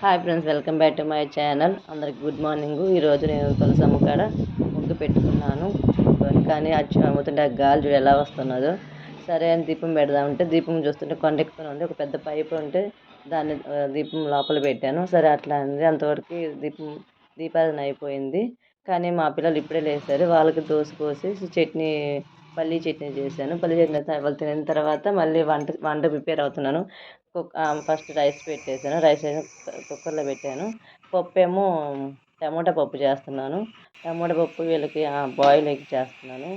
Hi friends, welcome back to my channel. అందరికి good morning. ఈరోజు నేను తులసమ్మ కాడ ముగ్గు పెట్టుకున్నాను. కానీ అది అమ్ముతుంటే ఆ గాలి చూడు ఎలా వస్తున్నదో. సరే అని దీపం పెడదామంటే దీపం చూస్తుంటే కొండెక్కుతూనే ఉంది. ఒక పెద్ద పైపు ఉంటే దాన్ని దీపం లోపల పెట్టాను. సరే అట్లా అంది. అంతవరకు దీపారాధన అయిపోయింది. కానీ మా పిల్లలు ఇప్పుడే లేచారు. వాళ్ళకి దోశ పోసి చట్నీ, పల్లీ చట్నీ చేశాను. పల్లీ చట్నీ వాళ్ళు తినిన తర్వాత మళ్ళీ వంట ప్రిపేర్ అవుతున్నాను. ఫస్ట్ రైస్ పెట్టేసాను. రైస్ కుక్కర్లో పెట్టాను. పప్పు ఏమో టమోటా పప్పు చేస్తున్నాను. టమోటా పప్పు వీళ్ళకి బాయిల్ ఎగ్ చేస్తున్నాను.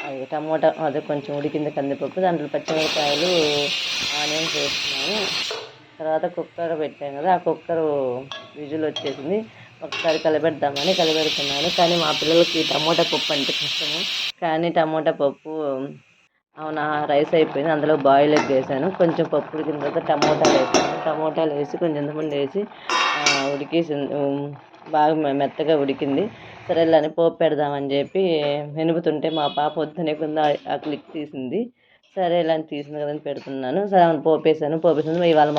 అది టమోటా అదే కొంచెం ఉడికింది కందిపప్పు, దాంట్లో పచ్చిమిరపకాయలు, ఆనియన్స్ వేస్తున్నాను. తర్వాత కుక్కర్ పెట్టాను కదా, ఆ కుక్కర్ విజిల్ వచ్చేసింది. ఒకసారి కలిపెడదామని కలిపెడుతున్నాను. కానీ మా పిల్లలకి టమోటా పప్పు అంటే కష్టము. కానీ టమోటా పప్పు అవునా రైస్ అయిపోయింది. అందులో బాయిల్ ఎగ్ వేసాను. కొంచెం పప్పు ఉడికిన తర్వాత టమోటాలు వేసాను. టమోటాలు వేసి కొంచెం చింతపండు వేసి ఉడికేసింది. బాగా మెత్తగా ఉడికింది. సరే అని పోపు పెడదామని చెప్పి మెనుపుతుంటే మా పాప వద్దనే కొంత ఆ క్లిక్ తీసింది. సరే ఇలా తీసింది కదని పెడుతున్నాను. సరే పోపేసాను. ఇవాళ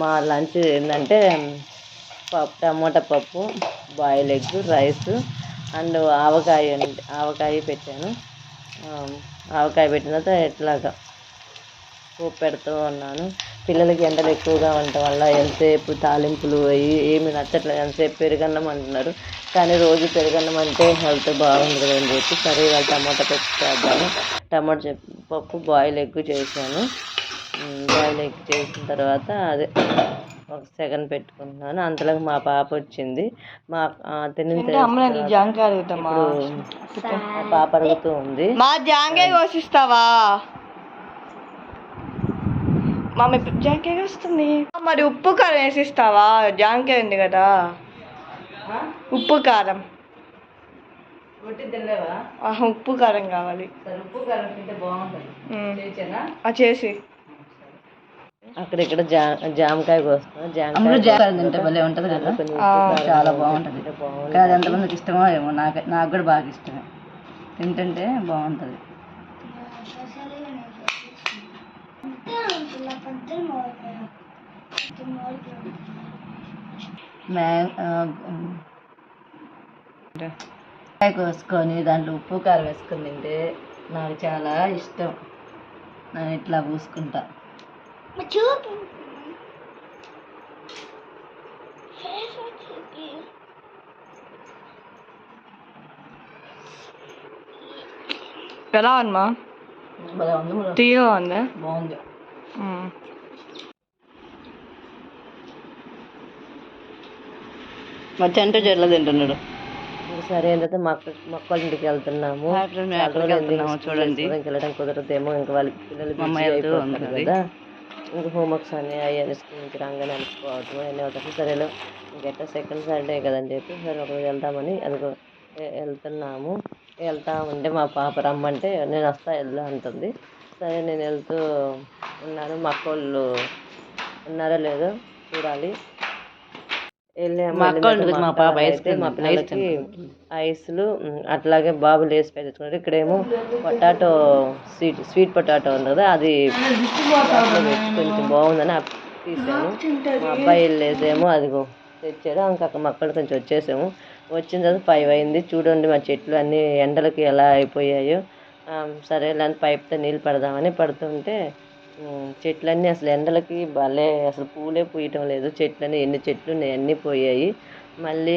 మా లంచ్ ఏంటంటే టమోటా పప్పు, బాయిల్ ఎగ్, రైస్ అండ్ ఆవకాయ పెట్టాను. ఆవకాయ పెట్టిన తర్వాత ఎట్లాగా పోపు పెడుతూ ఉన్నాను. పిల్లలకి ఎండలు ఎక్కువగా ఉండటం వల్ల ఎంతసేపు తాలింపులు ఏమి నచ్చట్లేదు. ఎంతసేపు పెరుగన్నం అంటున్నారు. కానీ రోజు పెరుగన్నం అంటే హెల్త్ బాగుండదు అని చెప్పి సరే ఇవాళ టమాటా పప్పు చేద్దాము. టమాటా పప్పు బాయిల్ ఎగ్ చేశాను. బాయిల్ ఎగ్ చేసిన తర్వాత అదే ఒక సెకండ్ పెట్టుకుంటున్నాను. అంతలోకి మా పాప వచ్చింది. మా పాప అడుగుతూ ఉంది, కోసిస్తావా మమ్మీ? జాంకాయ వస్తుంది మరి. ఉప్పు కారం వేసిస్తావా? జాంకాయ ఉంది కదా. ఉప్పు కారం ఉప్పు కారం కావాలి. ఉప్పు కారం తింటే బాగుంటుంది. చేసి అక్కడ ఇక్కడ జామకాయ కోస్తాం. జామకాయ తింటే భలే ఉంటుంది కదా, చాలా బాగుంటుంది. అది ఎంతమందికి ఇష్టమో ఏమో, నాకు కూడా బాగా ఇష్టమే. తింటుంటే బాగుంటుంది. కోసుకొని దాంట్లో ఉప్పు కారం వేసుకొని తింటే నాకు చాలా ఇష్టం. నేను ఇట్లా పూసుకుంటా. ఎలా ఉందమ్మా? తీయగా ఉందా? బాగుంది. మా చెంట చెట్ల తింటున్నాడు. సరే ఏంటంటే మొక్కల ఇంటికి వెళ్తున్నాము. చూడండి వెళ్ళడం కుదరదేమో, ఇంకా వాళ్ళ పిల్లలు కదా, ఇంకా హోంవర్క్స్ అని అవి స్కూల్ నుంచి రాగానే అనిపించుకోవటం అన్నీ అవుతాయి. సరేలో ఇంకెట్టా సెకండ్ సాటర్డే కదని చెప్పి సరే ఒకరోజు వెళ్దామని వెళ్తున్నాము. వెళ్తా ఉంటే మా పాప రమ్మంటే నేను వస్తా వెళ్దా అంటుంది. సరే నేను వెళ్తూ ఉన్నాను. మా అక్కోళ్ళు ఉన్నారో లేదో చూడాలి. మా పిల్లలకి ఐస్లు అట్లాగే బాబు లేసి పెట్టేసుకున్నారు. ఇక్కడేమో పొటాటో స్వీట్ పొటాటో ఉంది కదా, అది కొంచెం బాగుందని తీసాను. మా అబ్బాయి లేదేమో అదిగో తెచ్చాడు. ఇంకా మక్కలు కొంచెం వచ్చేసాము. వచ్చిన తర్వాత 5 అయింది. చూడండి మా చెట్లు అన్నీ ఎండలకి ఎలా అయిపోయాయో. సరే ఇలాంటి పైప్తో నీళ్ళు పడదామని పడుతుంటే చెట్లన్నీ అసలు ఎండలకి భలే అసలు పూలే పూయటం లేదు. చెట్లన్నీ ఎన్ని చెట్లు ఉన్నాయి అన్నీ పోయాయి. మళ్ళీ